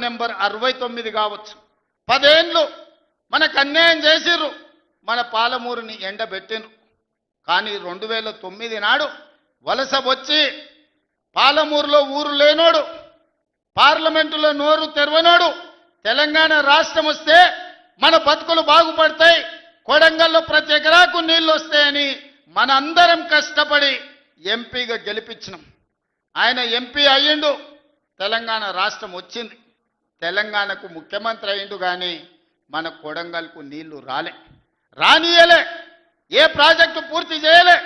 Number 69 కావచ్చు. 10 ఏళ్ళు మనకు అన్యాయం చేసిర్రు, మన పాలమూరుని ఎండబెట్టిండ్రు. కానీ 2009 నాడు వలస వచ్చి పాలమూరులో ఊరు లేనోడు, పార్లమెంటులో నోరు తెరవనోడు తెలంగాణ రాష్ట్రం వస్తే మన బతుకులు బాగుపడతాయి, కొడంగల్లో ప్రతి ఎకరాకు నీళ్లు వస్తాయని మనందరం కష్టపడి ఎంపీగా గెలిపించినాం. ఆయన ఎంపీ అయ్యిండు, తెలంగాణ రాష్ట్రం వచ్చింది, తెలంగాణకు ముఖ్యమంత్రి అయ్యిండు. కానీ మన కొడంగల్కు నీళ్లు రానియలే, ఏ ప్రాజెక్టు పూర్తి చేయలే.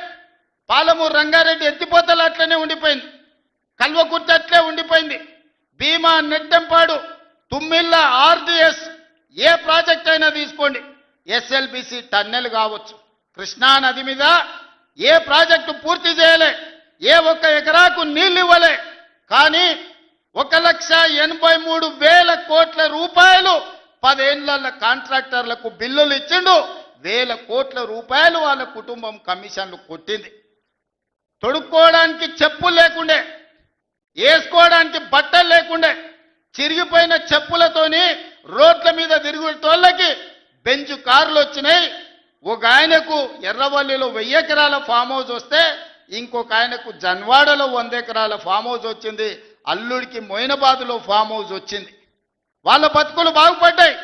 పాలమూరు రంగారెడ్డి ఎత్తిపోతలు అట్లనే ఉండిపోయింది, కల్వకుర్తి అట్లే ఉండిపోయింది. భీమా, నెట్టెంపాడు, తుమ్మిళ్ళ, ఆర్డిఎస్ ఏ ప్రాజెక్ట్ అయినా తీసుకోండి, ఎస్ఎల్బిసి టన్నెల్ కావచ్చు, కృష్ణా నది మీద ఏ ప్రాజెక్టు పూర్తి చేయలే, ఏ ఒక్క ఎకరాకు నీళ్ళు ఇవ్వలే. కానీ 1,83,000 కోట్ల రూపాయలు 10 ఏళ్ల కాంట్రాక్టర్లకు బిల్లులు ఇచ్చిండు. 1,000 కోట్ల రూపాయలు వాళ్ళ కుటుంబం కమిషన్లు కొట్టింది. తొడుక్కోవడానికి చెప్పులు లేకుండే, వేసుకోవడానికి బట్టలు లేకుండే, చిరిగిపోయిన చెప్పులతోని రోడ్ల మీద తిరుగుతోళ్ళకి బెంచ్ కార్లు వచ్చినాయి. ఒక ఆయనకు ఎర్రవల్లిలో 1000 ఎకరాల ఫామ్ హౌస్ వస్తే ఇంకొక ఆయనకు జన్వాడలో 100 ఎకరాల ఫామ్ హౌస్ వచ్చింది, అల్లుడికి మొయినాబాద్లో ఫామ్ హౌస్ వచ్చింది. వాళ్ళ బతుకులు బాగుపడ్డాయి,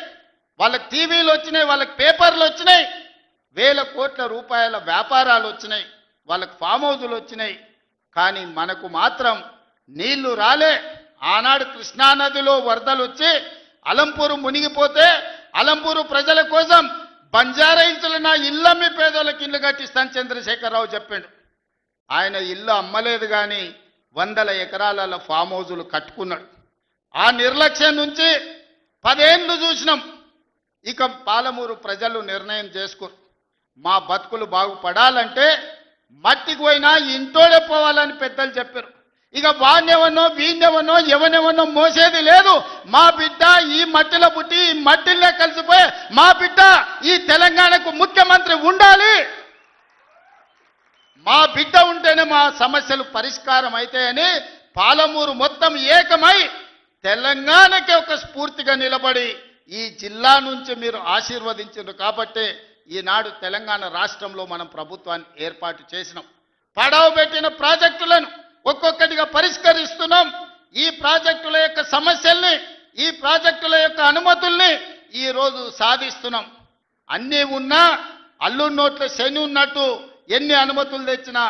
వాళ్ళకి టీవీలు వచ్చినాయి, వాళ్ళకి పేపర్లు వచ్చినాయి, 1,000 కోట్ల రూపాయల వ్యాపారాలు వచ్చినాయి, వాళ్ళకి ఫామ్ హౌజులు వచ్చినాయి. కానీ మనకు మాత్రం నీళ్లు రాలే. ఆనాడు కృష్ణానదిలో వరదలు వచ్చి అలంపూరు మునిగిపోతే అలంపూరు ప్రజల కోసం బంజారాయిల్స్లో నా ఇల్లమ్మి పేదోళ్ళకి ఇల్లు కట్టిస్తాను చంద్రశేఖరరావు చెప్పిండు. ఆయన ఇల్లు అమ్మలేదు, కానీ 100 ఎకరాల ఫామ్ హౌజులు కట్టుకున్నాడు. ఆ నిర్లక్ష్యం నుంచి 10 ఏళ్ళు చూసినాం. ఇక పాలమూరు ప్రజలు నిర్ణయం చేసుకోరు, మా బతుకులు బాగుపడాలంటే మట్టికి పోయినా ఇంటోడే పోవాలని పెద్దలు చెప్పారు. ఇక వాణ్యవనో వీణ్యవనో ఎవనెవనో మోసేది లేదు. మా బిడ్డ ఈ మట్టిలో పుట్టి ఈ మట్టిలో కలిసిపోయి మా బిడ్డ ఈ తెలంగాణకు ముఖ్యమంత్రి ఉండాలి, మా బిడ్డ ఉంటేనే మా సమస్యలు పరిష్కారం అవుతాయని పాలమూరు మొత్తం ఏకమై తెలంగాణకి ఒక స్ఫూర్తిగా నిలబడి ఈ జిల్లా నుంచి మీరు ఆశీర్వదించారు. కాబట్టి ఈనాడు తెలంగాణ రాష్ట్రంలో మనం ప్రభుత్వాన్ని ఏర్పాటు చేసినాం. పడవ పెట్టిన ప్రాజెక్టులను ఒక్కొక్కటిగా పరిష్కరిస్తున్నాం. ఈ ప్రాజెక్టుల యొక్క సమస్యల్ని, ఈ ప్రాజెక్టుల యొక్క అనుమతుల్ని ఈరోజు సాధిస్తున్నాం. అన్నీ ఉన్నా అల్లు నోట్ల శని ఉన్నట్టు ఎన్ని అనుమతులు తెచ్చినా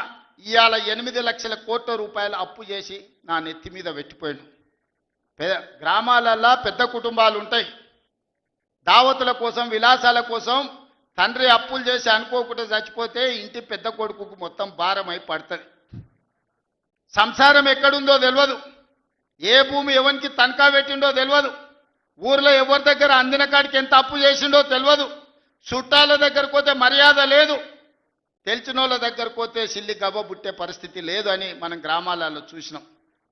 ఇవాళ 8 లక్షల కోట్ల రూపాయలు అప్పు చేసి నా నెత్తి మీద పెట్టిపోయాడు. గ్రామాలల్లో పెద్ద కుటుంబాలు ఉంటాయి, దావతుల కోసం విలాసాల కోసం తండ్రి అప్పులు చేసి అనుకోకుండా చచ్చిపోతే ఇంటి పెద్ద కొడుకుకు మొత్తం భారం అయి పడుతుంది. సంసారం ఎక్కడుందో తెలియదు, ఏ భూమి ఎవరికి తనఖా పెట్టిండో తెలియదు, ఊర్లో ఎవరి దగ్గర అందిన కాడికి ఎంత అప్పు చేసిండో తెలియదు, చుట్టాల దగ్గరకు పోతే మర్యాద లేదు, తెలిసిన వాళ్ళ దగ్గరకు పోతే సిల్లి గబ్బ బుట్టే పరిస్థితి లేదు అని మనం గ్రామాలలో చూసినాం.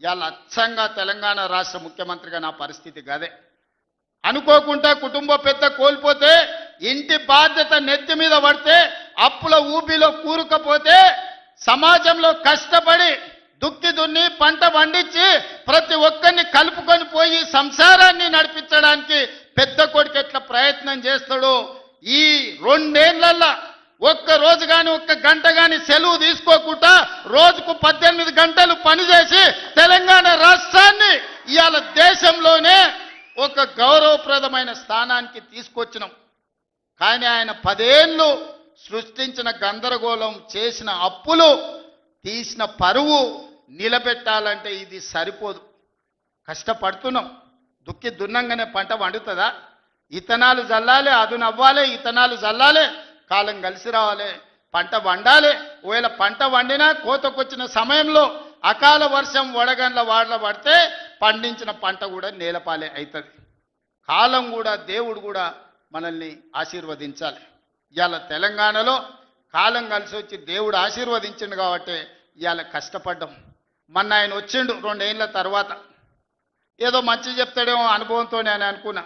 ఇవాళ అచ్చంగా తెలంగాణ రాష్ట్ర ముఖ్యమంత్రిగా నా పరిస్థితి గదే. అనుకోకుండా కుటుంబ పెద్ద కోల్పోతే, ఇంటి బాధ్యత నెత్తి మీద పడితే, అప్పుల ఊబిలో కూరుకపోతే సమాజంలో కష్టపడి దుక్కి దున్ని పంట పండించి ప్రతి ఒక్కరిని కలుపుకొని పోయి సంసారాన్ని నడిపించడానికి పెద్ద కొడుకు ఎట్లా ప్రయత్నం చేస్తాడో ఈ 2 ఏళ్లలో ఒక్క రోజు కానీ ఒక్క గంట కానీ సెలవు తీసుకోకుండా రోజుకు 18 గంటలు పనిచేసి తెలంగాణ రాష్ట్రాన్ని ఇవాళ దేశంలోనే ఒక గౌరవప్రదమైన స్థానానికి తీసుకొచ్చినాం. కానీ ఆయన 10 ఏళ్ళు సృష్టించిన గందరగోళం, చేసిన అప్పులు, తీసిన పరువు నిలబెట్టాలంటే ఇది సరిపోదు. కష్టపడుతున్నాం, దుక్కి దున్నంగానే పంట వండుతుందా? ఇత్తనాలు జల్లాలి, అదును అవ్వాలి, ఇత్తనాలు జల్లాలి, కాలం కలిసి రావాలి, పంట వండాలి. ఒకవేళ పంట వండినా కోతకొచ్చిన సమయంలో అకాల వర్షం వడగండ్ల వాడల పడితే పండించిన పంట కూడా నేలపాలే అవుతుంది. కాలం కూడా, దేవుడు కూడా మనల్ని ఆశీర్వదించాలి. ఇవాళ తెలంగాణలో కాలం కలిసి వచ్చి దేవుడు ఆశీర్వదించిండు కాబట్టి ఇవాళ కష్టపడ్డాం. మొన్న ఆయన వచ్చిండు 2 ఏళ్ల తర్వాత, ఏదో మంచి చెప్తాడేమో అనుభవంతో నేను అనుకున్నా.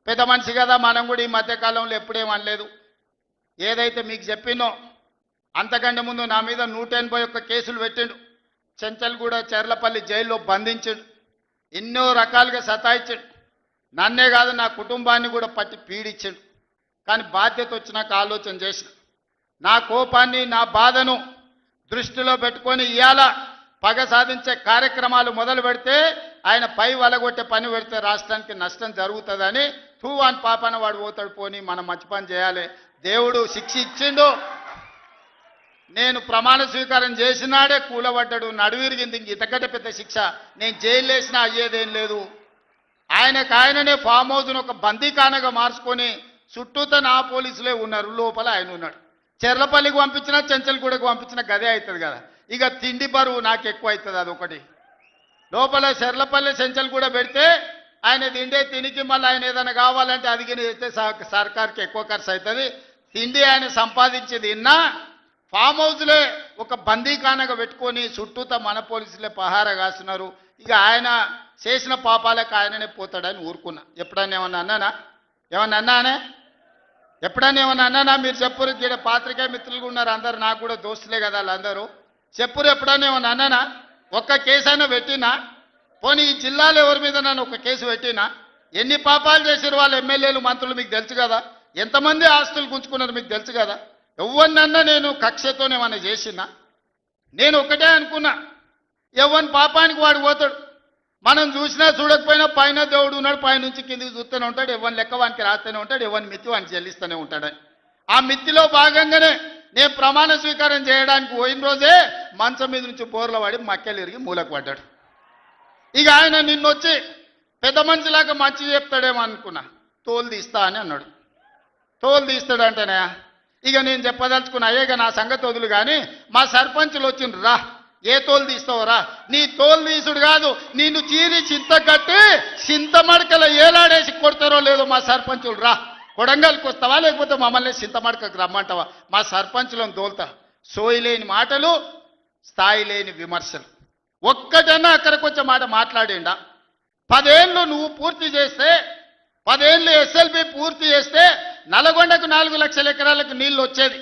పెద్ద మనిషి కదా, మనం కూడా ఈ మధ్యకాలంలో ఎప్పుడేం అనలేదు. ఏదైతే మీకు చెప్పినో అంతకంటే ముందు నా మీద 181 కేసులు పెట్టిండు, చెంచల్గూడ చెర్లపల్లి జైల్లో బంధించిండు, ఎన్నో రకాలుగా సతాయించాడు. నన్నే కాదు నా కుటుంబాన్ని కూడా పట్టి పీడించాడు. కానీ బాధ్యత వచ్చినాక ఆలోచన చేసిన నా కోపాన్ని నా బాధను దృష్టిలో పెట్టుకొని ఇవాళ పగ సాధించే కార్యక్రమాలు మొదలు పెడితే ఆయన పై వలగొట్టే పని పెడితే రాష్ట్రానికి నష్టం జరుగుతుందని తూవాన్ పాపన వాడు పోతాడు, పోని మనం మంచి పని చేయాలి, దేవుడు శిక్ష ఇచ్చిండు. నేను ప్రమాణ స్వీకారం చేసినాడే కూలబడ్డాడు, నడువిరిగింది, ఇంక ఇంతకంటే పెద్ద శిక్ష నేను జైలు వేసినా అయ్యేదేం లేదు. ఆయననే ఫామ్ హౌస్ను ఒక బందీఖానగా మార్చుకొని చుట్టూతో నా పోలీసులే ఉన్నారు, లోపల ఆయన ఉన్నాడు. చెర్లపల్లికి పంపించినా చెంచల్గూడకు పంపించినా గదే అవుతుంది కదా. ఇక తిండి బరువు నాకు ఎక్కువ అవుతుంది, అదొకటి. లోపల చెర్లపల్లి చెంచల్గూడ పెడితే ఆయన తిండే తినికి మళ్ళీ ఆయన ఏదైనా కావాలంటే అదిగిన చేస్తే సర్కార్కి ఎక్కువ ఖర్చు అవుతుంది. తిండి ఆయన సంపాదించేది ఇన్నా ఫామ్ హౌస్లే ఒక బందీఖానగా పెట్టుకొని చుట్టూతో మన పోలీసులే పహారా కాస్తున్నారు. ఇక ఆయన చేసిన పాపాలకు ఆయననే పోతాడని ఊరుకున్నా. ఎప్పుడన్నా ఏమన్నా అన్నానా? ఎప్పుడన్నా ఏమన్నా అన్నానా? మీరు చెప్పురు, ఇక్కడ పాత్రికేయ మిత్రులు ఉన్నారు అందరు, నాకు కూడా దోస్తులే కదా వాళ్ళందరూ. చెప్పురు, ఎప్పుడన్నా ఏమన్నా అన్నానా? ఒక్క కేసు అయినా పెట్టినా? పోనీ ఈ జిల్లాలో ఎవరి మీద నన్ను ఒక కేసు పెట్టినా? ఎన్ని పాపాలు చేసారు వాళ్ళ ఎమ్మెల్యేలు మంత్రులు మీకు తెలుసు కదా, ఎంతమంది ఆస్తులు గుంజుకున్నారు మీకు తెలుసు కదా. ఎవరినన్నా నేను కక్షతోనేమన్నా చేసినా? నేను ఒకటే అనుకున్నా, ఎవరి పాపానికి వాడు పోతాడు. మనం చూసినా చూడకపోయినా పైన దేవుడు ఉన్నాడు, పైనుంచి కిందికి చూస్తూనే ఉంటాడు, ఎవరిని లెక్క వానికి రాస్తూనే ఉంటాడు, ఎవరిని మిత్తి వానికి చెల్లిస్తూనే ఉంటాడని. ఆ మిత్తిలో భాగంగానే నేను ప్రమాణ స్వీకారం చేయడానికి పోయిన రోజే మంచం మీద నుంచి బోర్ల పడి మక్కెలు ఇరిగి మూలకు పడ్డాడు. ఇక ఆయన నిన్నొచ్చి పెద్ద మనిషిలాగా మంచి చెప్తాడేమో అనుకున్నా, తోలు తీస్తా అని అన్నాడు. తోలు తీస్తాడంటేనే ఇక నేను చెప్పదలుచుకున్నా, అయ్యేగా నా సంగతి వదులు కానీ మా సర్పంచులు వచ్చిండ్రు, రా ఏ తోలు తీస్తావురా, నీ తోలు తీసుడు కాదు, నిన్ను చీరి చింత కట్టి చింతమడకల ఏలాడేసి కొడతారో లేదో మా సర్పంచులు, రా కొడంగల్కి వస్తావా లేకపోతే మమ్మల్ని చింతమడకకు రమ్మంటావా, మా సర్పంచులను తోలుతా. సోయి లేని మాటలు, స్థాయి లేని విమర్శలు. ఒక్కటన్నా అక్కడికి వచ్చే మాట మాట్లాడిండా? 10 ఏళ్ళు నువ్వు పూర్తి చేస్తే, 10 ఏళ్ళు ఎస్ఎల్బి పూర్తి చేస్తే నల్గొండకు 4 లక్షల ఎకరాలకు నీళ్లు వచ్చేది.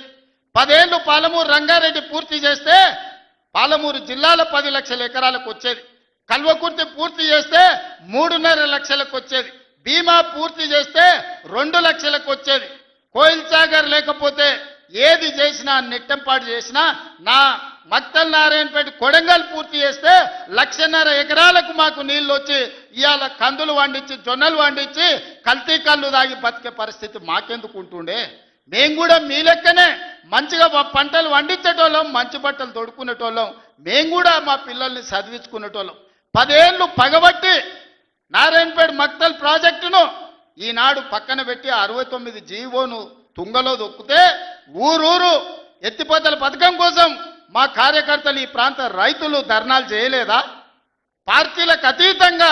10 ఏళ్ళు పాలమూరు రంగారెడ్డి పూర్తి చేస్తే పాలమూరు జిల్లాలో 10 లక్షల ఎకరాలకు వచ్చేది. కల్వకుర్తి పూర్తి చేస్తే 3.5 లక్షలకు వచ్చేది. భీమా పూర్తి చేస్తే 2 లక్షలకు వచ్చేది. కోయిల్ సాగర్ లేకపోతే ఏది చేసినా, నెట్టంపాటు చేసినా, నా మక్తల్ నారాయణపేట కొడంగల్ పూర్తి చేస్తే 1.5 ఎకరాలకు మాకు నీళ్ళు వచ్చి ఇవాళ కందులు వండించి జొన్నలు వండించి కల్తీ కళ్ళు దాగి బతికే పరిస్థితి మాకెందుకు ఉంటుండే? మేము కూడా మీ లెక్కనే మంచిగా పంటలు వండించేటోళ్ళం, మంచి బట్టలు తొడుక్కునేటోళ్ళం, మేము కూడా మా పిల్లల్ని చదివించుకునేటోళ్ళం. 10 ఏళ్ళు పగబట్టి నారాయణపేట మక్తల్ ప్రాజెక్టును ఈనాడు పక్కన పెట్టి 69 జీవోను తుంగలో దొక్కితే ఊరూరు ఎత్తిపోతల పథకం కోసం మా కార్యకర్తలు, ఈ ప్రాంత రైతులు ధర్నాలు చేయలేదా? పార్టీలకు అతీతంగా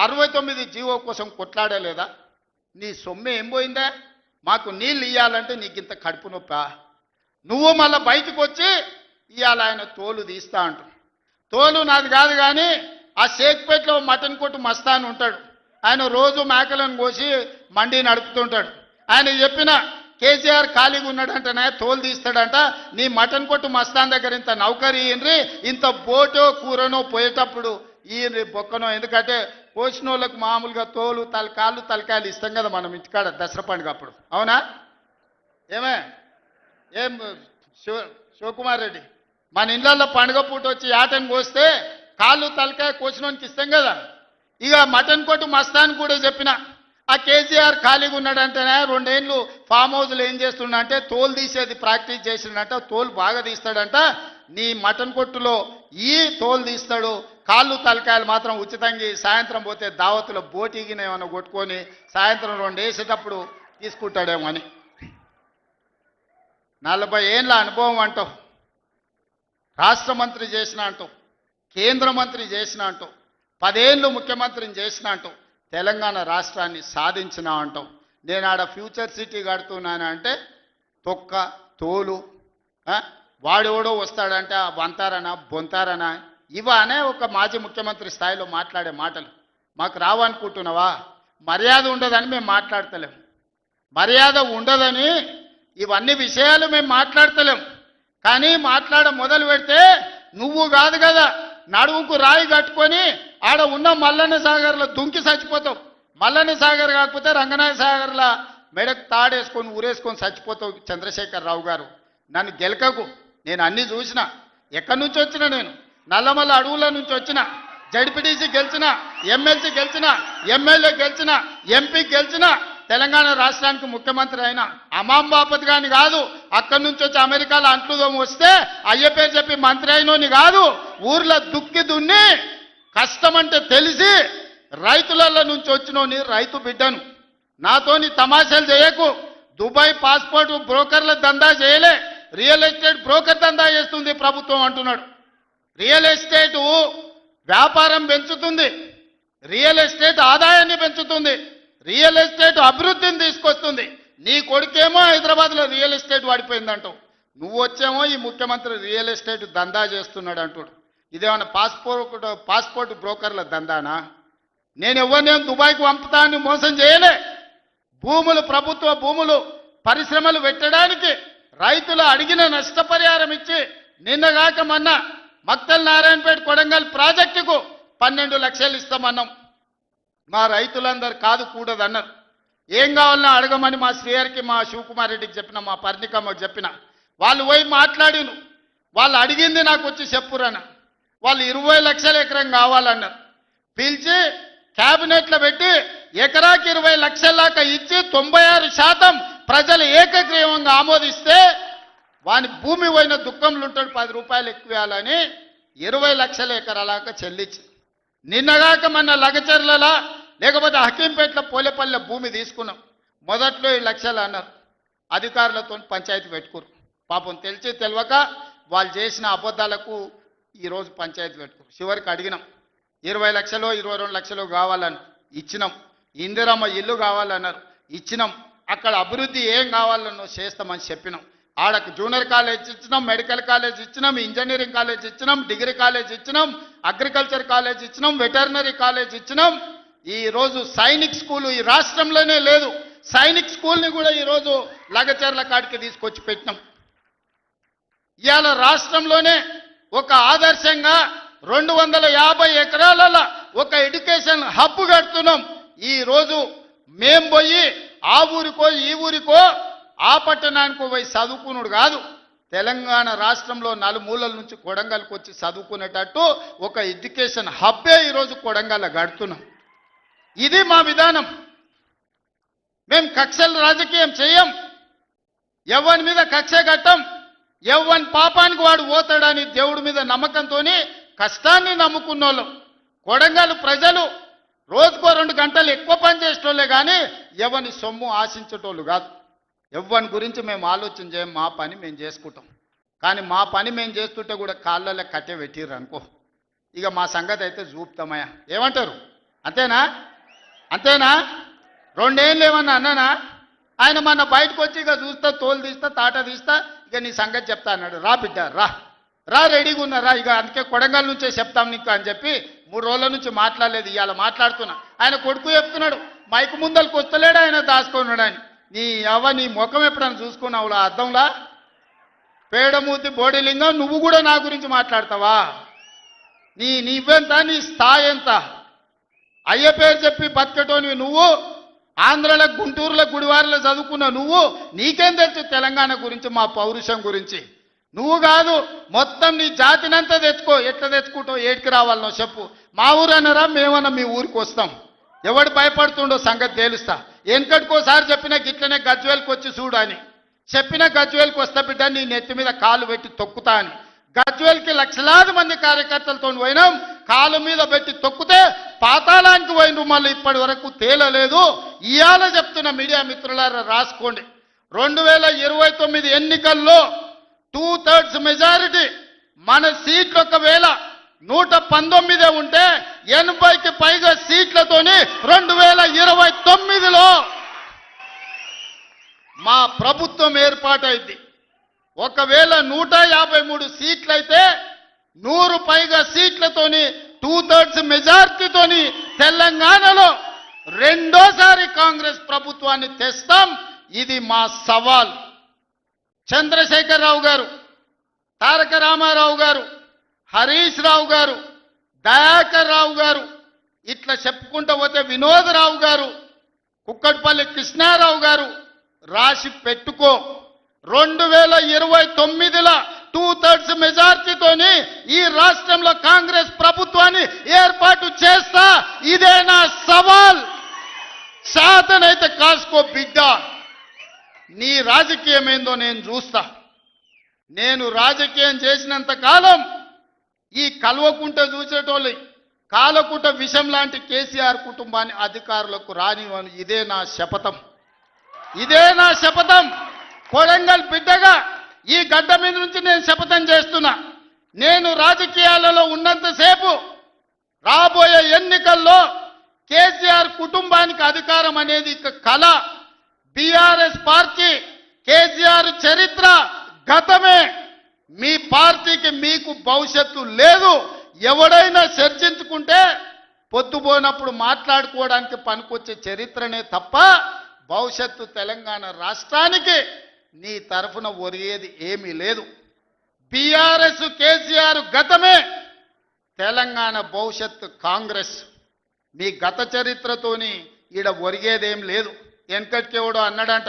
69 జీవో కోసం కొట్లాడలేదా? నీ సొమ్మె ఏం పోయిందా? మాకు నీళ్ళు ఇవ్వాలంటే నీకు ఇంత కడుపు నొప్పా? నువ్వు మళ్ళీ బయటకు వచ్చి ఇవాళ ఆయన తోలు తీస్తా అంటు. తోలు నాది కాదు కానీ ఆ షేక్పేటలో మటన్ కొట్టు మస్తాన్ ఉంటాడు, ఆయన రోజు మేకలను కోసి మండి నడుపుతుంటాడు. ఆయన చెప్పిన కేసీఆర్ ఖాళీగా ఉన్నాడంటనే తోలు తీస్తాడంట, నీ మటన్ కొట్టు మస్తాన్ దగ్గర ఇంత నౌకరీ ఇయ్యండ్రి, ఇంత బోటో కూరనో పోయేటప్పుడు ఈయన బొక్కనో, ఎందుకంటే కోసిన వాళ్ళకు మామూలుగా తోలు తలకాయలు ఇస్తాం కదా మనం ఇంటికాడ దసరా పండుగ అప్పుడు, అవునా? ఏం శివకుమార్ రెడ్డి, మన ఇళ్ళల్లో పండుగ పూట వచ్చి ఆటను కోస్తే కాళ్ళు తలకాయ కోసినోనికి ఇస్తాం కదా. ఇక మటన్ కొట్టు మస్తాన్ కూడా చెప్పిన, ఆ కేసీఆర్ ఖాళీగా ఉన్నాడంటేనే 2 ఏళ్ళు ఫామ్ హౌస్లో ఏం చేస్తుండంటే తోలు తీసేది ప్రాక్టీస్ చేసిండంట, తోలు బాగా తీస్తాడంట. నీ మటన్ కొట్టులో ఈ తోలు తీస్తాడు, కాళ్ళు తలకాయలు మాత్రం ఉచితంగా సాయంత్రం పోతే దావతులో బోటిగిన ఏమైనా కొట్టుకొని సాయంత్రం 2 వేసేటప్పుడు తీసుకుంటాడేమో అని. 40 ఏళ్ళ అనుభవం అంటావు, రాష్ట్ర మంత్రి చేసిన అంటావు, కేంద్ర మంత్రి చేసిన అంటావు, 10 ఏళ్ళు ముఖ్యమంత్రిని చేసిన అంటావు, తెలంగాణ రాష్ట్రాన్ని సాధించిన అంటావు. నేను ఆడ ఫ్యూచర్ సిటీ కడుతున్నాను అంటే తొక్క తోలు, వాడెవడో వస్తాడంటే వంతారనా బొంతారనా, ఇవనే ఒక మాజీ ముఖ్యమంత్రి స్థాయిలో మాట్లాడే మాటలు మాకు రావనుకుంటున్నావా? మర్యాద ఉండదని మేము మాట్లాడతలేం, మర్యాద ఉండదని ఇవన్నీ విషయాలు మేము మాట్లాడతలేం. కానీ మాట్లాడ మొదలు పెడితే నువ్వు కాదు కదా, నడుముకు రాయి కట్టుకొని ఆడ ఉన్న మల్లన్న సాగర్లో దుంకి చచ్చిపోతావు. మల్లన్న సాగర్ కాకపోతే రంగనాథ సాగర్లా మెడకు తాడేసుకొని ఊరేసుకొని చచ్చిపోతావు చంద్రశేఖర్ రావు గారు. నన్ను గెలకకు. నేను అన్నీ చూసిన. ఎక్కడి నుంచి వచ్చినా నేను నల్లమల్ల అడవుల నుంచి వచ్చిన. జడ్పీటీసీ గెలిచిన, ఎమ్మెల్సీ గెలిచిన, ఎమ్మెల్యే గెలిచిన, ఎంపీ గెలిచిన, తెలంగాణ రాష్ట్రానికి ముఖ్యమంత్రి అయినా అమాం బాపత్ గాని కాదు. అక్కడి నుంచి వచ్చి అమెరికాలో అంట్లుదోమ వస్తే అయ్య పేరు చెప్పి మంత్రి అయినోని కాదు. ఊర్లో దుక్కి దున్ని కష్టమంటే తెలిసి రైతులలో నుంచి వచ్చినోని రైతు బిడ్డను. నాతోని తమాషాలు చేయకు. దుబాయ్ పాస్పోర్ట్ బ్రోకర్ల దందా చేయలే, రియల్ ఎస్టేట్ బ్రోకర్ దందా చేస్తుంది ప్రభుత్వం అంటున్నాడు. రియల్ ఎస్టేట్ వ్యాపారం పెంచుతుంది, రియల్ ఎస్టేట్ ఆదాయాన్ని పెంచుతుంది, రియల్ ఎస్టేట్ అభివృద్ధిని తీసుకొస్తుంది. నీ కొడుకేమో హైదరాబాద్లో రియల్ ఎస్టేట్ వాడిపోయిందంటావు. నువ్వు వచ్చేమో ఈ ముఖ్యమంత్రి రియల్ ఎస్టేట్ దందా చేస్తున్నాడు అంటాడు. ఇదేమన్నా పాస్పోర్ట్ బ్రోకర్ల దందానా? నేను ఎవరినేం దుబాయ్కి పంపుతా అని మోసం చేయలే. భూములు, ప్రభుత్వ భూములు పరిశ్రమలు పెట్టడానికి రైతులు అడిగిన నష్టపరిహారం ఇచ్చి నిన్నగాక మొన్న మక్తల్ నారాయణపేట కొడంగల్ ప్రాజెక్టుకు 12 లక్షలు ఇస్తామన్నాం. మా రైతులందరూ కాదు కూడదన్నారు. ఏం కావాలన్నా అడగమని మా శ్రీహరికి, మా శివకుమార్ రెడ్డికి చెప్పిన, మా పర్ణికమ్మకు చెప్పిన. వాళ్ళు పోయి మాట్లాడిను. వాళ్ళు అడిగింది నాకు వచ్చి చెప్పురన్న. వాళ్ళు 20 లక్షల ఎకరం కావాలన్నారు. పిలిచి క్యాబినెట్లో పెట్టి ఎకరాకి 20 లక్షల దాకా ఇచ్చి 96% ప్రజలు ఏకగ్రీవంగా ఆమోదిస్తే వాని భూమి పోయిన దుఃఖంలో ఉంటాడు, 10 రూపాయలు ఎక్కువ ఇవ్వాలని 20 లక్షల ఎకరాలాగా చెల్లించి నిన్నగాక మన లగచర్లలా లేకపోతే హకీంపేటలో పోలేపల్లె భూమి తీసుకున్నాం. మొదట్లో 7 లక్షలు అన్నారు. అధికారులతో పంచాయతీ పెట్టుకోరు. పాపం తెలిసి తెలియక వాళ్ళు చేసిన అబద్ధాలకు ఈరోజు పంచాయతీ పెట్టుకోరు. చివరికి అడిగినాం, 20 లక్షలు 22 లక్షలు కావాలని ఇచ్చినాం. ఇందిరమ్మ ఇల్లు కావాలన్నారు, ఇచ్చినాం. అక్కడ అభివృద్ధి ఏం కావాలన్నో చేస్తామని చెప్పినాం. ఆడకు జూనియర్ కాలేజ్ ఇచ్చినాం, మెడికల్ కాలేజ్ ఇచ్చినాం, ఇంజనీరింగ్ కాలేజ్ ఇచ్చినాం, డిగ్రీ కాలేజ్ ఇచ్చినాం, అగ్రికల్చర్ కాలేజ్ ఇచ్చినాం, వెటర్నరీ కాలేజ్ ఇచ్చినాం. ఈరోజు సైనిక్ స్కూలు ఈ రాష్ట్రంలోనే లేదు. సైనిక్ స్కూల్ని కూడా ఈరోజు లగచర్ల కాడికి తీసుకొచ్చి పెట్టినాం. ఇవాళ రాష్ట్రంలోనే ఒక ఆదర్శంగా 250 ఎకరాలలో ఒక ఎడ్యుకేషన్ హబ్ కడుతున్నాం. ఈరోజు మేం పోయి ఆ ఊరికో ఈ ఊరికో ఆ పట్టణానికి పోయి చదువుకున్నాడు కాదు, తెలంగాణ రాష్ట్రంలో నలుమూలల నుంచి కొడంగల్కి వచ్చి చదువుకునేటట్టు ఒక ఎడ్యుకేషన్ హబ్బే ఈరోజు కొడంగల్ కడుతున్నాం. ఇది మా విధానం. మేము కక్షల రాజకీయం చేయం, ఎవరి మీద కక్ష కట్టం. ఎవరి పాపానికి వాడు పోతాడని దేవుడి మీద నమ్మకంతో కష్టాన్ని నమ్ముకున్నోళ్ళం. కొడంగల్ ప్రజలు రోజుకో 2 గంటలు ఎక్కువ పని చేసేటోళ్ళే కానీ ఎవరిని సొమ్ము ఆశించేటోళ్ళు కాదు. ఎవరి గురించి మేము ఆలోచన చేయం, మా పని మేము చేసుకుంటాం. కానీ మా పని మేము చేస్తుంటే కూడా కాళ్ళలో కట్టె పెట్టిర్రు అనుకో, ఇక మా సంగతి అయితే చూపుతామయ్యా. ఏమంటారు? అంతేనా? అంతేనా? 2 ఏళ్ళు ఏమన్నా అన్నానా? ఆయన మన బయటకు వచ్చి ఇక చూస్తా, తోలు తీస్తా, తాట తీస్తా, ఇక నీ సంగతి చెప్తా అన్నాడు. రా బిడ్డ రా రా, రెడీగా ఉన్నారా? ఇక అందుకే కొడంగల్ నుంచే చెప్తాం నీకు అని చెప్పి 3 రోజుల నుంచి మాట్లాడలేదు. ఇవాళ మాట్లాడుతున్నా. ఆయన కొడుకు చెప్తున్నాడు, మైకు ముందలకు వస్తలేడు, ఆయన దాచుకున్నాడు అని. నీ ముఖం ఎప్పుడైనా చూసుకున్నావులా అద్దంలా? పేడమూతి బోడిలింగం, నువ్వు కూడా నా గురించి మాట్లాడతావా? నీవెంత, నీ స్థాయి ఎంత? అయ్య పేరు చెప్పి బతికటోనివి నువ్వు, ఆంధ్రలో గుంటూరులో గుడివారిలో చదువుకున్న నువ్వు, నీకేం తెలుసు తెలంగాణ గురించి, మా పౌరుషం గురించి? నువ్వు కాదు, మొత్తం నీ జాతినంతా తెచ్చుకో. ఎట్లా తెచ్చుకుంటావు? ఏడికి రావాలనో చెప్పు. మా ఊరు అన్నారా, మేమన్నా మీ ఊరికి వస్తాం. ఎవడు భయపడుతుండో సంగతి తేలుస్తా. వెనకటికోసారి చెప్పిన గిట్లనే గజ్వేల్కి వచ్చి చూడు అని చెప్పిన, గజ్వేల్కి వస్తా బిడ్డ, నీ నెత్తి మీద కాలు పెట్టి తొక్కుతా అని. గజ్వేల్కి లక్షలాది మంది కార్యకర్తలతో పోయినాం. కాలు మీద పెట్టి తొక్కితే పాతాళానికి పోయిన మళ్ళీ ఇప్పటి వరకు తేలలేదు. ఇవాళ చెప్తున్న మీడియా మిత్రులారా రాసుకోండి, 2029 ఎన్నికల్లో 2/3 మెజారిటీ మన సీట్లు ఒకవేళ 119 ఉంటే 80కి పైగా సీట్లతోని 2029లో మా ప్రభుత్వం ఏర్పాటైంది. ఒకవేళ 153 సీట్లయితే 100 పైగా సీట్లతోని 2/3 మెజార్టీతోని తెలంగాణలో రెండోసారి కాంగ్రెస్ ప్రభుత్వాన్ని తెస్తాం. ఇది మా సవాల్. చంద్రశేఖర్ రావు గారు, తారక రామారావు గారు, హరీష్ రావు గారు, దయాకర్ రావు గారు, ఇట్లా చెప్పుకుంటూ పోతే వినోదరావు గారు, కుక్కట్పల్లి కృష్ణారావు గారు రాసి పెట్టుకో. 2029లో 2/3 మెజార్టీతోని ఈ రాష్ట్రంలో కాంగ్రెస్ ప్రభుత్వాన్ని ఏర్పాటు చేస్తా. ఇదే నా సవాల్. శాతనైతే కాసుకో బిడ్డ. నీ రాజకీయం ఏందో నేను చూస్తా. నేను రాజకీయం చేసినంత కాలం ఈ కల్వకుంట చూసేటోళ్ళు కాలకుంట విషం లాంటి కేసీఆర్ కుటుంబాన్ని అధికారులకు రానివ్వను. ఇదే నా శపథం. ఇదే నా శపథం. కొడంగల్ బిడ్డగా ఈ గడ్డ మీద నుంచి నేను శపథం చేస్తున్నా. నేను రాజకీయాలలో ఉన్నంతసేపు రాబోయే ఎన్నికల్లో కేసీఆర్ కుటుంబానికి అధికారం అనేది ఇక కళ. బీఆర్ఎస్ పార్టీ కేసీఆర్ చరిత్ర గతమే. మీ పార్టీకి మీకు భవిష్యత్తు లేదు. ఎవడైనా చర్చించుకుంటే పొద్దుపోయినప్పుడు మాట్లాడుకోవడానికి పనికొచ్చే చరిత్రనే తప్ప భవిష్యత్తు తెలంగాణ రాష్ట్రానికి నీ తరఫున ఒరిగేది ఏమీ లేదు. బీఆర్ఎస్ కేసీఆర్ గతమే, తెలంగాణ భవిష్యత్తు కాంగ్రెస్. మీ గత చరిత్రతోని ఈడ ఒరిగేదేం లేదు. వెనకటికెవడో అన్నాడంట,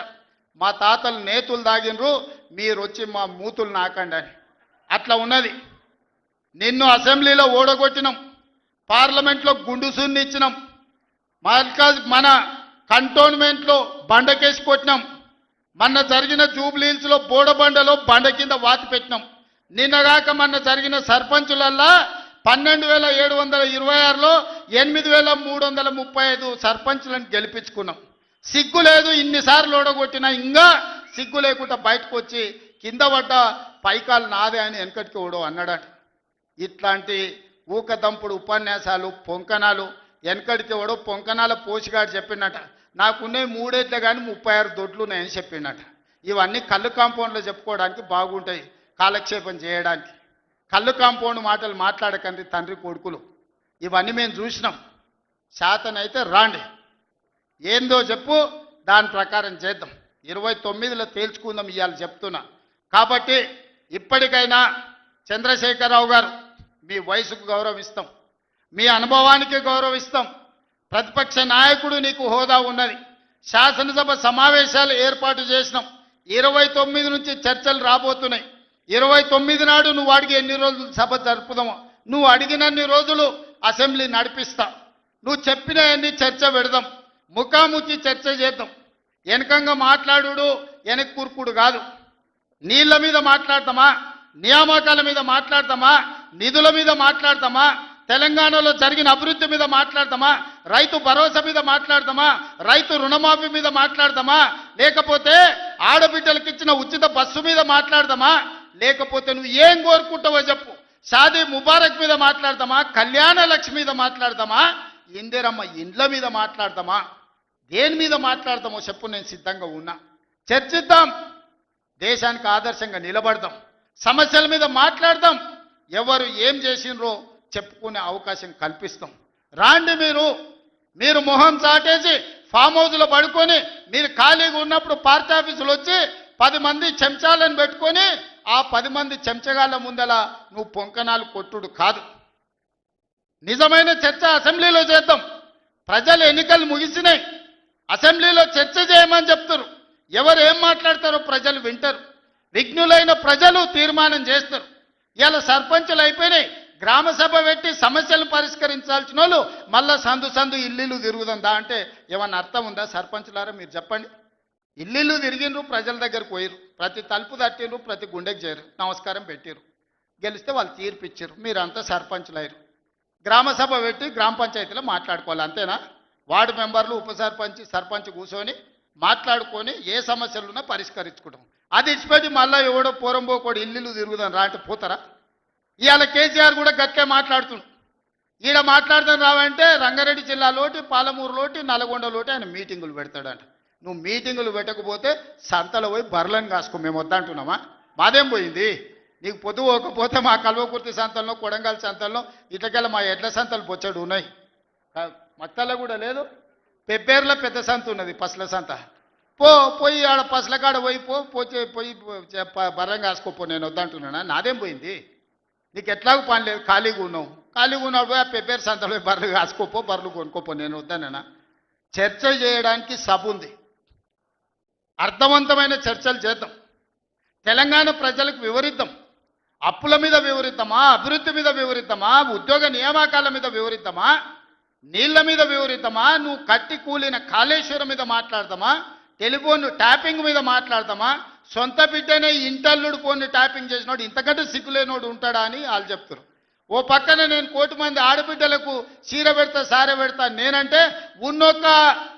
మా తాతలు నేతులు దాగినరు, మీరు వచ్చి మా మూతులు నాకండి అని. అట్లా ఉన్నది. నిన్ను అసెంబ్లీలో ఓడగొట్టినాం, పార్లమెంట్లో గుండు సున్ని ఇచ్చినాం, మన కంటోన్మెంట్లో బండకేసి కొట్టినాం, మొన్న జరిగిన జూబ్లీహిల్స్లో బోడబండలో బండ కింద వాతి పెట్టినాం. నిన్నగాక మొన్న జరిగిన సర్పంచులల్లా 12,726లో 8,335 సర్పంచులను గెలిపించుకున్నాం. సిగ్గు లేదు. ఇన్నిసార్లు ఓడగొట్టినా ఇంకా సిగ్గు లేకుండా బయటకు వచ్చి కింద పడ్డ పైకాలు నాదే అని వెనకటికి ఓడో అన్నాడట. ఇట్లాంటి ఊకదంపుడు ఉపన్యాసాలు పొంకనాలు వెనకడికి ఓడో పొంకనాల పోషిగాడు చెప్పినట. నాకున్నాయి 3 ఏళ్ళు కానీ 36 దొడ్లు ఉన్నాయని చెప్పిండట. ఇవన్నీ కళ్ళు కాంపౌండ్లో చెప్పుకోవడానికి బాగుంటాయి, కాలక్షేపం చేయడానికి. కళ్ళు కాంపౌండ్ మాటలు మాట్లాడకండి తండ్రి కొడుకులు. ఇవన్నీ మేము చూసినాం. శాతనైతే రాండి, ఏందో చెప్పు, దాని ప్రకారం చేద్దాం. 29లో తేల్చుకుందాం ఇవాళ చెప్తున్నా. కాబట్టి ఇప్పటికైనా చంద్రశేఖరరావు గారు, మీ వయసుకు గౌరవిస్తాం, మీ అనుభవానికి గౌరవిస్తాం. ప్రతిపక్ష నాయకుడు నీకు హోదా ఉన్నది. శాసనసభ సమావేశాలు ఏర్పాటు చేసినాం. 29 నుంచి చర్చలు రాబోతున్నాయి. 29 నాడు నువ్వు అడిగి ఎన్ని రోజులు సభ జరుపుదామో, నువ్వు అడిగినన్ని రోజులు అసెంబ్లీ నడిపిస్తా. నువ్వు చెప్పిన అన్ని చర్చ పెడదాం, ముఖాముఖి చర్చ చేద్దాం. వెనకంగా మాట్లాడు వెనక్కి కూర్కుడు కాదు. నీళ్ల మీద మాట్లాడతామా, నియామకాల మీద మాట్లాడతామా, నిధుల మీద మాట్లాడతామా, తెలంగాణలో జరిగిన అభివృద్ధి మీద మాట్లాడతామా, రైతు భరోసా మీద మాట్లాడతామా, రైతు రుణమాఫీ మీద మాట్లాడతామా, లేకపోతే ఆడబిడ్డలకు ఇచ్చిన ఉచిత బస్సు మీద మాట్లాడతామా, లేకపోతే నువ్వు ఏం కోరుకుంటావో చెప్పు, షాదీ ముబారక్ మీద మాట్లాడతామా, కళ్యాణ లక్ష్మి మీద మాట్లాడతామా, ఇందిరమ్మ ఇండ్ల మీద మాట్లాడతామా, దేని మీద మాట్లాడతామో చెప్పు, నేను సిద్ధంగా ఉన్నా. చర్చిద్దాం, దేశానికి ఆదర్శంగా నిలబడదాం, సమస్యల మీద మాట్లాడదాం, ఎవరు ఏం చేసినరో చెప్పుకునే అవకాశం కల్పిస్తాం. రాండి, మీరు మొహం చాటేసి ఫామ్ హౌస్లో పడుకొని మీరు ఖాళీగా ఉన్నప్పుడు పార్టీ ఆఫీసులు వచ్చి 10 మంది చెంచాలను పెట్టుకొని ఆ 10 మంది చెంచగాళ్ళ ముందల నువ్వు పొంకనాలు కొట్టుడు కాదు. నిజమైన చర్చ అసెంబ్లీలో చేద్దాం. ప్రజలు ఎన్నికలు ముగిసినాయి, అసెంబ్లీలో చర్చ చేయమని చెప్తారు. ఎవరు ఏం మాట్లాడతారో ప్రజలు వింటారు. విఘ్నులైన ప్రజలు తీర్మానం చేస్తారు. ఇలా సర్పంచులు అయిపోయినాయి, గ్రామ సభ పెట్టి సమస్యలు పరిష్కరించాల్సిన వాళ్ళు మళ్ళా సందు ఇల్లు తిరుగుతుందా అంటే ఏమన్నా అర్థం ఉందా? సర్పంచులారా మీరు చెప్పండి. ఇల్లు తిరిగినరు, ప్రజల దగ్గరకు పోయిరు, ప్రతి తలుపు తట్టిరు, ప్రతి గుండెకి చేరు, నమస్కారం పెట్టిరు, గెలిస్తే వాళ్ళు తీర్పిచ్చారు, మీరంతా సర్పంచులు అయ్యారు. గ్రామ సభ పెట్టి గ్రామ పంచాయతీలో మాట్లాడుకోవాలి, అంతేనా? వార్డు మెంబర్లు, ఉప సర్పంచ్, సర్పంచ్ కూర్చొని మాట్లాడుకొని ఏ సమస్యలున్నా పరిష్కరించుకుంటాం. అది ఇచ్చిపెట్టి మళ్ళీ ఎవడో పోరంబోకోడు ఇల్లు తిరుగుదాం రా అంటే పోతారా? ఇవాళ కేసీఆర్ కూడా గట్టిగా మాట్లాడుతున్నాడు. ఈడ మాట్లాడదాం రావంటే రంగారెడ్డి జిల్లాలోటి, పాలమూరులోటి, నల్గొండలోటి ఆయన మీటింగులు పెడతాడంట. నువ్వు మీటింగులు పెట్టకపోతే సంతలో పోయి బర్లను కాసుకో, మేము వద్దంటున్నామా? మాదేం పోయింది? నీకు పొద్దు పోకపోతే మా కల్వకుర్తి సంతల్లో, కొడంగల్ సంతల్లో, ఇట్లకెళ్ళ మా ఎడ్ల సంతలు బొచ్చడు ఉన్నాయి. మత్తల్లో కూడా లేదు. పెబ్బేర్లో పెద్ద సంత ఉన్నది, పసల సంత. పోయి ఆడ పసల కాడ పోయి బర్రం కాసుకోపో, నేను వద్దంటున్నానా? నాదేం పోయింది? నీకు ఎట్లాగూ పని లేదు, ఖాళీగా ఉన్నావు. ఖాళీగా ఉన్నాడు ఆ పెప్పేరు సంతలో బర్రెలు కాసుకోపో బర్రెలు కొనుక్కోపో నేను వద్దానన్నా. చర్చ చేయడానికి సభ ఉంది, అర్థవంతమైన చర్చలు చేద్దాం, తెలంగాణ ప్రజలకు వివరిద్దాం. అప్పుల మీద వివరిద్దామా, అభివృద్ధి మీద వివరిద్దామా, ఉద్యోగ నియామకాల మీద వివరిద్దామా, నీళ్ల మీద వివరిద్దామా, నువ్వు కట్టి కూలిన కాళేశ్వరం మీద మాట్లాడదామా, టెలిఫోన్ ట్యాపింగ్ మీద మాట్లాడదామా, సొంత బిడ్డనే ఇంటల్లుడు ఫోన్ ట్యాపింగ్ చేసినోడు ఇంతకంటే సిగ్గులేనోడు ఉంటాడా అని వాళ్ళు చెప్తారు. ఓ పక్కన నేను 1 కోటి మంది ఆడబిడ్డలకు చీర పెడతా సారె పెడతా నేనంటే ఉన్నొక్క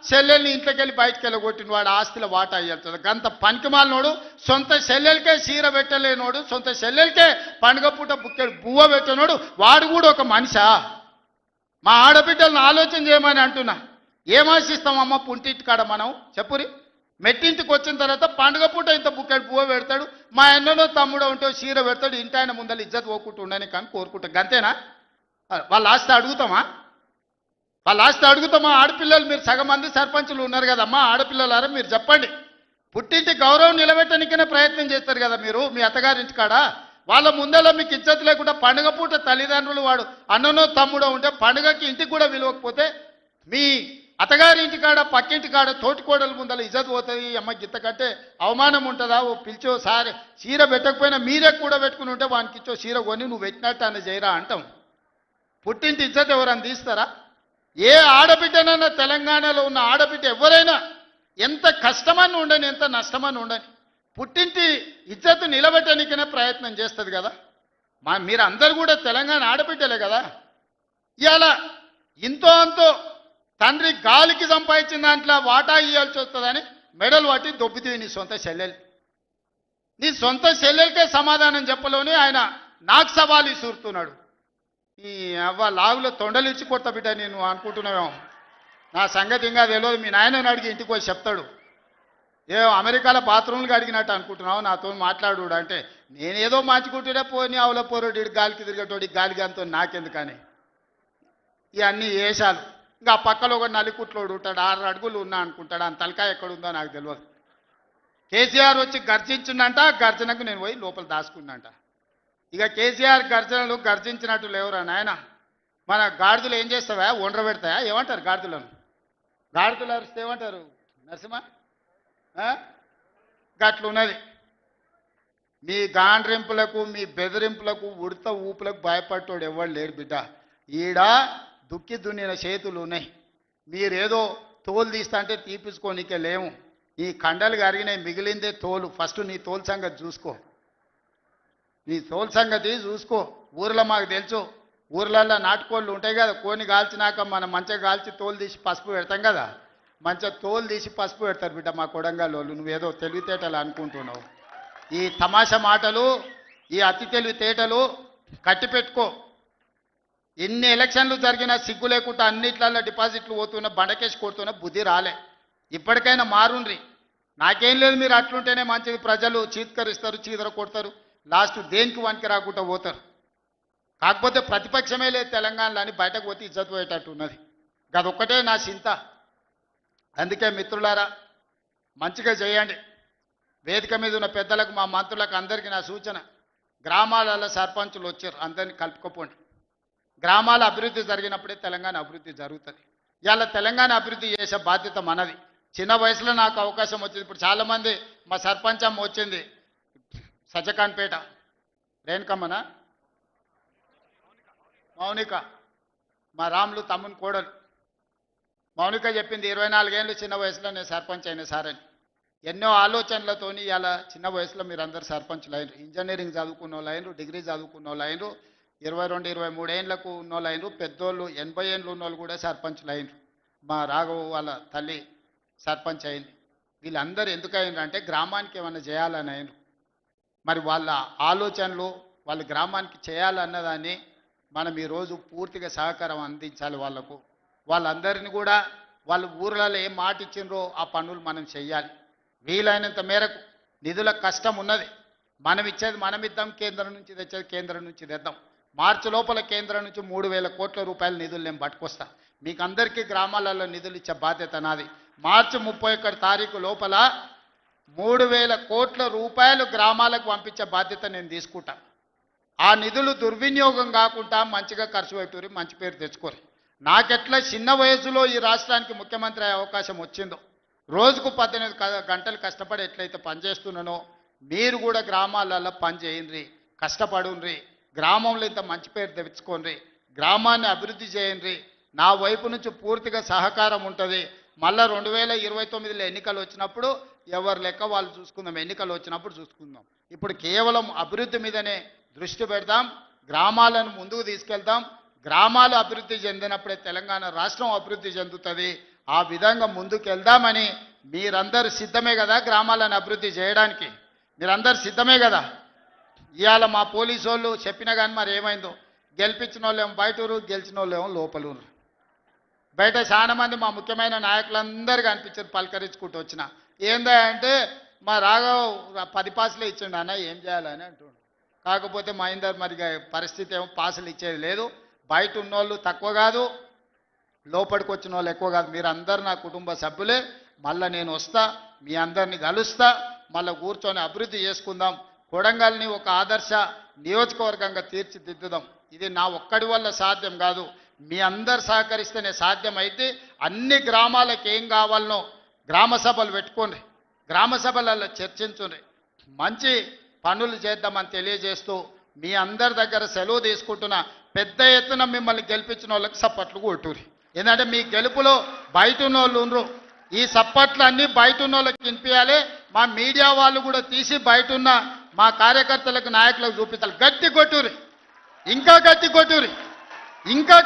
చెల్లెల్ని ఇంట్లోకి వెళ్ళి బయటకు వెళ్ళగొట్టిన వాడు ఆస్తిలో వాటా అయ్యేస్తుంది. గంత పనికిమాలినోడు, సొంత చెల్లెలకే చీర పెట్టలేనోడు, సొంత చెల్లెలకే పండుగ పూట బుక్కెడు బువ్వ పెట్టినోడు వాడు కూడా ఒక మనిషా? మా ఆడబిడ్డలను ఆలోచన చేయమని అంటున్నా. ఏం ఆశిస్తామమ్మ పుంటింటి కాడ మనం చెప్పురి? మెట్టింటికి వచ్చిన తర్వాత పండుగ పూట ఇంత బుక్కెడు పువ్వ పెడతాడు, మా ఎన్నో తమ్ముడో ఉంటే చీర పెడతాడు, ఇంటి ఆయన ముందర ఇజ్జత్ పోకుంటూ ఉండని కానీ కోరుకుంటా. గంతేనా? వాళ్ళ ఆస్తి అడుగుతామా? వాళ్ళ ఆస్తి అడుగుతామా? ఆడపిల్లలు మీరు సగం మంది సర్పంచులు ఉన్నారు కదమ్మా, ఆడపిల్లలారా మీరు చెప్పండి. పుట్టింటి గౌరవం నిలబెట్టడానికనే ప్రయత్నం చేస్తారు కదా మీరు మీ అత్తగారింటి కాడ. వాళ్ళ ముందర మీకు ఇజ్జత్ లేకుండా పండుగ పూట తల్లిదండ్రులు వాడు అన్ననో తమ్ముడో ఉంటే పండుగకి ఇంటికి కూడా విలువకపోతే మీ అత్తగారి ఇంటి కాడ పక్కింటి కాడ తోటికోడల ముందర ఇజ్జత్ పోతుంది. అమ్మ గిత్త కంటే అవమానం ఉంటుందా? ఓ పిలిచో సారి చీర పెట్టకపోయినా మీరే కూడా పెట్టుకుని ఉంటే వానికి ఇచ్చో చీర కొని నువ్వు పెట్టినట్టు అని చేయరా అంటాం. పుట్టింటి ఇజ్జత్ ఎవరని తీస్తారా? ఏ ఆడబిడ్డనైనా తెలంగాణలో ఉన్న ఆడబిడ్డ ఎవరైనా ఎంత కష్టమని ఉండని ఎంత నష్టమని ఉండని పుట్టింటి ఇజ్జత్ నిలబెట్టడానికనే ప్రయత్నం చేస్తుంది కదా. మీరు అందరు కూడా తెలంగాణ ఆడబిడ్డలే కదా. ఇవాళ ఇంతో అంతో తండ్రి గాలికి సంపాదించిన దాంట్లో వాటా ఇవ్వాల్సి వస్తుందని మెడలు పట్టి దొబ్బుతీవి నీ సొంత చెల్లెలు. నీ సొంత చెల్లెలకే సమాధానం చెప్పలోని ఆయన నాకు సవాలు ఇసురుతున్నాడు. ఈ అవ్వ లాగులో తొండలు ఇచ్చి కొత్త బిడ్డ నేను అనుకుంటున్నావేమో. నా సంగతి ఇంకా తెలియదు. మీ నాయనని అడిగి ఇంటికి పోయి చెప్తాడు. ఏ అమెరికాలో బాత్రూమ్లు అడిగినట్టు అనుకుంటున్నావు నాతో మాట్లాడు అంటే నేనేదో మార్చుకుంటుండే పోని అవల పోరోడు గాలికి తిరిగేటోడి గాలికి అంతో నాకెందుకని ఇవన్నీ వేషాలు. ఇంకా పక్కలో ఒక నలికుట్లోడు ఉంటాడు, 6 అడుగులు ఉన్నా అనుకుంటాడు, అంత తలకాయ ఎక్కడుందో నాకు తెలియదు. కేసీఆర్ వచ్చి గర్జించిందంట, గర్జనకు నేను పోయి లోపల దాచుకున్నంట. ఇక కేసీఆర్ గర్జనలు గర్జించినట్టు లేవురా నాయన. మన గాడిదలు ఏం చేస్తావా? ఒండ్ర పెడతాయా? ఏమంటారు గాడిదలను? గాడిదలు అరిస్తే ఏమంటారు నరసింహ? గట్లున్నది. మీ గాండ్రింపులకు మీ బెదిరింపులకు ఉడత ఊపులకు భయపడ్డాడు ఎవరు లేడు బిడ్డ. ఈడ దుక్కి దున్నిన చేతులు ఉన్నాయి. మీరేదో తోలు తీస్తా అంటే తీపించుకోనికే లేము. ఈ కండలు కరిగినాయి, మిగిలిందే తోలు. ఫస్ట్ నీ తోలు సంగతి చూసుకో, నీ తోలు సంగతి చూసుకో. ఊర్లో మాకు తెలుసు, ఊర్లల్లో నాటుకోళ్ళు ఉంటాయి కదా, కోని కాల్చినాక మనం మంచిగా కాల్చి తోలు తీసి పసుపు పెడతాం కదా, మంచిగా తోలు తీసి పసుపు పెడతారు బిడ్డ మా కొడంగల్ వాళ్ళు. నువ్వేదో తెలివితేటలు అనుకుంటున్నావు. ఈ తమాషా మాటలు, ఈ అతి తెలివితేటలు కట్టి పెట్టుకో. ఎన్ని ఎలక్షన్లు జరిగినా సిగ్గు లేకుండా అన్నిట్లలో డిపాజిట్లు పోతున్నా బండకేసి కొడుతున్నా బుద్ధి రాలే. ఇప్పటికైనా మారుండ్రి. నాకేం లేదు, మీరు అట్లుంటేనే మంచిది. ప్రజలు చీత్కరిస్తారు, చీదర కొడతారు, లాస్ట్ దేనికి వనికి రాకుండా పోతారు. కాకపోతే ప్రతిపక్షమే లేదు తెలంగాణలో అని బయటకు పోతే ఇజ్జత్ పోయేటట్టు ఉన్నది. అదొక్కటే నా చింత. అందుకే మిత్రులారా మంచిగా చేయండి. వేదిక మీద ఉన్న పెద్దలకు, మా మంత్రులకు అందరికీ నా సూచన, గ్రామాలలో సర్పంచులు వచ్చారు, అందరినీ కలుపుకోపోండి. గ్రామాల అభివృద్ధి జరిగినప్పుడే తెలంగాణ అభివృద్ధి జరుగుతుంది. ఇవాళ తెలంగాణ అభివృద్ధి చేసే బాధ్యత మనది. చిన్న వయసులో నాకు అవకాశం వచ్చింది. ఇప్పుడు చాలామంది మా సర్పంచ్ అమ్మ వచ్చింది సజ్జకాన్పేట, రేణుకమ్మనా మౌనిక, మా రాములు తమ్ముని కోడలు మౌనిక చెప్పింది 24 ఏళ్ళు చిన్న వయసులో నేను సర్పంచ్ అయినా సార్ అని. ఎన్నో ఆలోచనలతోని ఇలా చిన్న వయసులో మీరు అందరు సర్పంచ్లు అయినరు. ఇంజనీరింగ్ చదువుకున్న వాళ్ళు అయినరు, డిగ్రీ చదువుకున్న వాళ్ళు అయినరు, 22, 23 ఏళ్ళకు ఉన్న వాళ్ళు అయినరు, పెద్దోళ్ళు 80 ఏళ్ళు ఉన్న వాళ్ళు కూడా సర్పంచ్లు అయినరు. మా రాఘవ వాళ్ళ తల్లి సర్పంచ్ అయింది. వీళ్ళందరూ ఎందుకు అయినరు అంటే గ్రామానికి ఏమైనా చేయాలని అయినరు. మరి వాళ్ళ ఆలోచనలు వాళ్ళ గ్రామానికి చేయాలన్నదాన్ని మనం ఈరోజు పూర్తిగా సహకారం అందించాలి వాళ్ళకు. వాళ్ళందరినీ కూడా వాళ్ళ ఊర్లలో ఏం మాట ఇచ్చిండ్రో ఆ పనులు మనం చెయ్యాలి. వీలైనంత మేరకు నిధుల కష్టం ఉన్నది, మనం ఇచ్చేది మనం ఇద్దాం, కేంద్రం నుంచి తెచ్చేది కేంద్రం నుంచి తెద్దాం. మార్చి లోపల కేంద్రం నుంచి 3,000 కోట్ల రూపాయల నిధులు నేను పట్టుకొస్తా. మీకు అందరికీ గ్రామాలలో నిధులు ఇచ్చే బాధ్యత నాది. మార్చి 31 తారీఖు లోపల 3,000 కోట్ల రూపాయలు గ్రామాలకు పంపించే బాధ్యత నేను తీసుకుంటా. ఆ నిధులు దుర్వినియోగం కాకుండా మంచిగా ఖర్చు పెట్టుకుని మంచి పేరు తెచ్చుకోరు. నాకెట్లా చిన్న వయసులో ఈ రాష్ట్రానికి ముఖ్యమంత్రి అయ్యే అవకాశం వచ్చిందో, రోజుకు 18 గంటలు కష్టపడి ఎట్లయితే పనిచేస్తున్నానో మీరు కూడా గ్రామాలలో పని చేయండి, కష్టపడుండ్రి, గ్రామంలో ఇంత మంచి పేరు తెచ్చుకోండి, గ్రామాన్ని అభివృద్ధి చేయండి. నా వైపు నుంచి పూర్తిగా సహకారం ఉంటుంది. మళ్ళా 2029లో ఎన్నికలు వచ్చినప్పుడు ఎవరి లెక్క వాళ్ళు చూసుకుందాం, ఎన్నికలు వచ్చినప్పుడు చూసుకుందాం. ఇప్పుడు కేవలం అభివృద్ధి మీదనే దృష్టి పెడదాం, గ్రామాలను ముందుకు తీసుకెళ్దాం. గ్రామాలు అభివృద్ధి చెందినప్పుడే తెలంగాణ రాష్ట్రం అభివృద్ధి చెందుతుంది. ఆ విధంగా ముందుకు వెళ్దామని మీరందరూ సిద్ధమే కదా గ్రామాలను అభివృద్ధి చేయడానికి? మీరందరూ సిద్ధమే కదా? ఇవాళ మా పోలీసు వాళ్ళు చెప్పినా కానీ మరి ఏమైందో, గెలిపించిన వాళ్ళేమో బయటూరు, గెలిచిన వాళ్ళేమో లోపలూరు. బయట చాలా మంది మా ముఖ్యమైన నాయకులందరూ కనిపించారు, పలకరించుకుంటూ వచ్చిన. ఏందా అంటే మా రాఘవ్ 10 పాసులే ఇచ్చిండు అన్న, ఏం చేయాలని అంటుండు. కాకపోతే మహేందర్ మరి పరిస్థితి ఏమో పాసులు ఇచ్చేది లేదు. బయట ఉన్నోళ్ళు తక్కువ కాదు, లోపలికి వచ్చిన వాళ్ళు ఎక్కువ కాదు. మీరందరూ నా కుటుంబ సభ్యులే. మళ్ళీ నేను వస్తా, మీ అందరినీ కలుస్తా, మళ్ళీ కూర్చొని అభివృద్ధి చేసుకుందాం. కొడంగల్ని ఒక ఆదర్శ నియోజకవర్గంగా తీర్చిదిద్దుదాం. ఇది నా ఒక్కడి వల్ల సాధ్యం కాదు, మీ అందరు సహకరిస్తేనే సాధ్యమైతే. అన్ని గ్రామాలకు ఏం కావాలనో గ్రామ సభలు పెట్టుకోండి, గ్రామ సభలలో చర్చించుండ్రి, మంచి పనులు చేద్దామని తెలియజేస్తూ మీ అందరి దగ్గర సెలవు తీసుకుంటున్నా. పెద్ద ఎత్తున మిమ్మల్ని గెలిపించిన వాళ్ళకి సప్పట్లు కొట్టుర్రి. ఎందుకంటే మీ గెలుపులో బయట ఉన్న వాళ్ళు ఉండరు. ఈ సప్పట్లు అన్నీ బయట ఉన్న వాళ్ళకి వినిపించాలి. మా మీడియా వాళ్ళు కూడా తీసి బయట ఉన్న మా కార్యకర్తలకు, నాయకులకు చూపించాలి. గట్టి కొట్టుర్రి, ఇంకా గట్టి కొట్టుర్రి, ఇంకా